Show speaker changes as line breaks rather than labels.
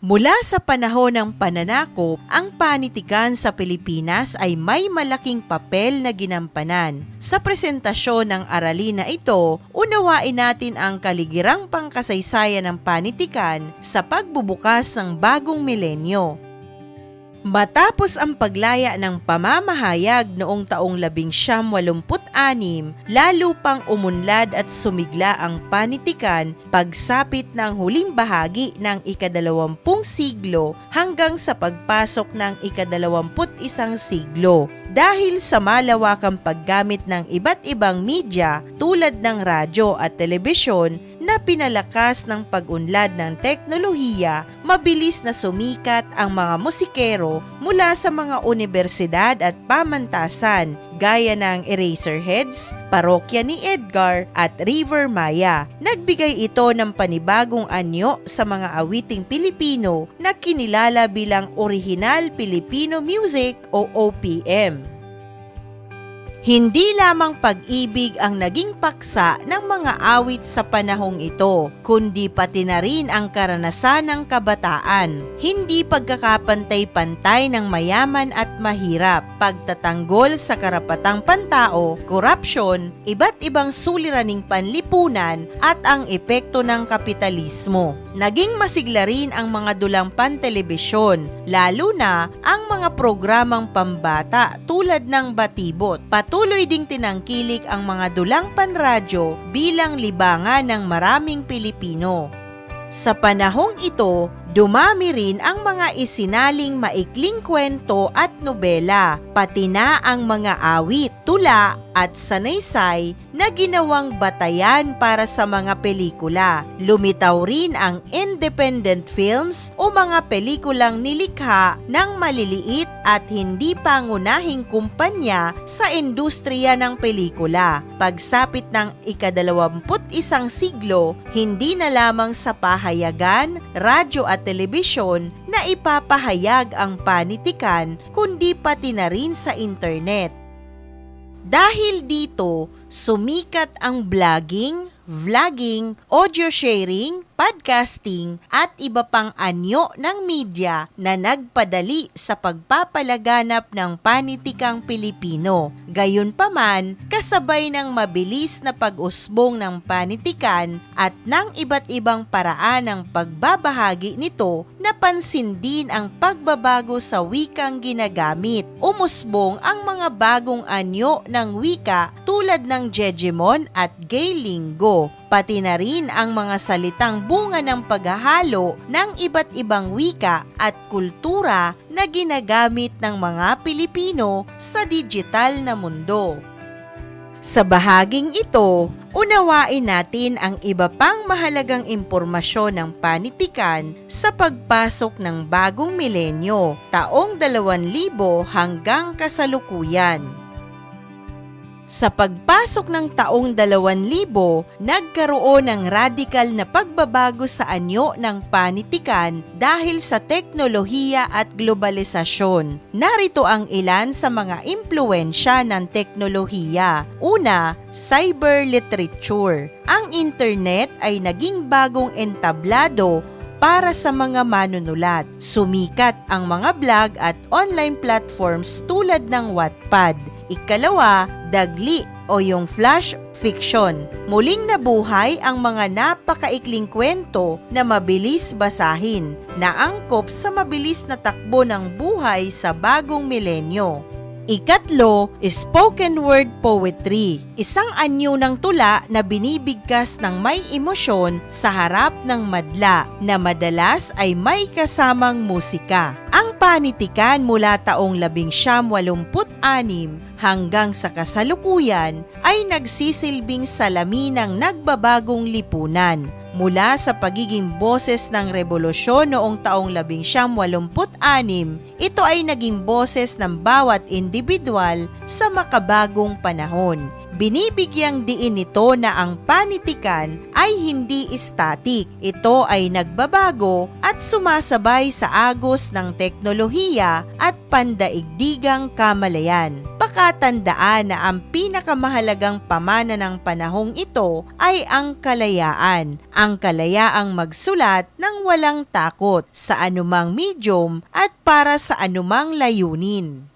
Mula sa panahon ng pananakop, ang panitikan sa Pilipinas ay may malaking papel na ginampanan. Sa presentasyon ng aralin na ito, unawain natin ang kaligirang pangkasaysayan ng panitikan sa pagbubukas ng bagong milenyo. Matapos ang paglaya ng pamamahayag noong taong 1986, lalo pang umunlad at sumigla ang panitikan pagsapit ng huling bahagi ng ika-20 siglo hanggang sa pagpasok ng ika-21 siglo. Dahil sa malawakang paggamit ng iba't ibang media tulad ng radyo at telebisyon na pinalakas ng pag-unlad ng teknolohiya, mabilis na sumikat ang mga musikero mula sa mga universidad at pamantasan gaya ng Eraserheads, Parokya ni Edgar at River Maya. Nagbigay ito ng panibagong anyo sa mga awiting Pilipino na kinilala bilang Original Filipino Music o OPM. Hindi lamang pag-ibig ang naging paksa ng mga awit sa panahong ito, kundi pati na rin ang karanasan ng kabataan. Hindi pagkakapantay-pantay ng mayaman at mahirap, pagtatanggol sa karapatang pantao, korupsyon, iba't ibang suliraning panlipunan at ang epekto ng kapitalismo. Naging masigla rin ang mga dulang pantelebisyon, lalo na ang mga programang pambata tulad ng Batibot. Patuloy ding tinangkilik ang mga dulang panradyo bilang libangan ng maraming Pilipino. Sa panahong ito, dumami rin ang mga isinaling maikling kwento at nobela, pati na ang mga awit, tula at sanaysay na ginawang batayan para sa mga pelikula. Lumitaw rin ang independent films o mga pelikulang nilikha ng maliliit at hindi pangunahing kumpanya sa industriya ng pelikula. Pagsapit ng ika-21 siglo, hindi na lamang sa pahayagan, radyo at telebisyon na ipapahayag ang panitikan, kundi pati na rin sa internet. Dahil dito, sumikat ang vlogging, audio sharing, podcasting at iba pang anyo ng media na nagpadali sa pagpapalaganap ng panitikang Pilipino. Gayunpaman, kasabay ng mabilis na pag-usbong ng panitikan at ng iba't ibang paraan ng pagbabahagi nito, napansin din ang pagbabago sa wikang ginagamit. Umusbong ang mga bagong anyo ng wika tulad ng Jejemon at Gay Lingo, pati na rin ang mga salitang bunga ng paghahalo ng iba't ibang wika at kultura na ginagamit ng mga Pilipino sa digital na mundo. Sa bahaging ito, unawain natin ang iba pang mahalagang impormasyon ng panitikan sa pagpasok ng bagong milenyo, taong 2000 hanggang kasalukuyan. Sa pagpasok ng taong 2000, nagkaroon ng radikal na pagbabago sa anyo ng panitikan dahil sa teknolohiya at globalisasyon. Narito ang ilan sa mga impluwensya ng teknolohiya. Una, cyber literature. Ang internet ay naging bagong entablado para sa mga manunulat. Sumikat ang mga blog at online platforms tulad ng Wattpad. Ikalawa, dagli o yung flash fiction. Muling nabuhay ang mga napakaikling kwento na mabilis basahin, na angkop sa mabilis na takbo ng buhay sa bagong milenyo. Ikatlo, spoken word poetry. Isang anyo ng tula na binibigkas ng may emosyon sa harap ng madla na madalas ay may kasamang musika. Ang panitikan mula taong 1986 hanggang sa kasalukuyan ay nagsisilbing salamin ng nagbabagong lipunan. Mula sa pagiging boses ng rebolusyon noong taong 1986, ito ay naging boses ng bawat individual sa makabagong panahon. Binibigyang diin nito na ang panitikan ay hindi static. Ito ay nagbabago at sumasabay sa agos ng teknolohiya at pandaigdigang kamalayan. pakatandaan na ang pinakamahalagang pamana ng panahong ito ay ang kalayaan. Ang kalayaang magsulat ng walang takot sa anumang medium at para sa anumang layunin.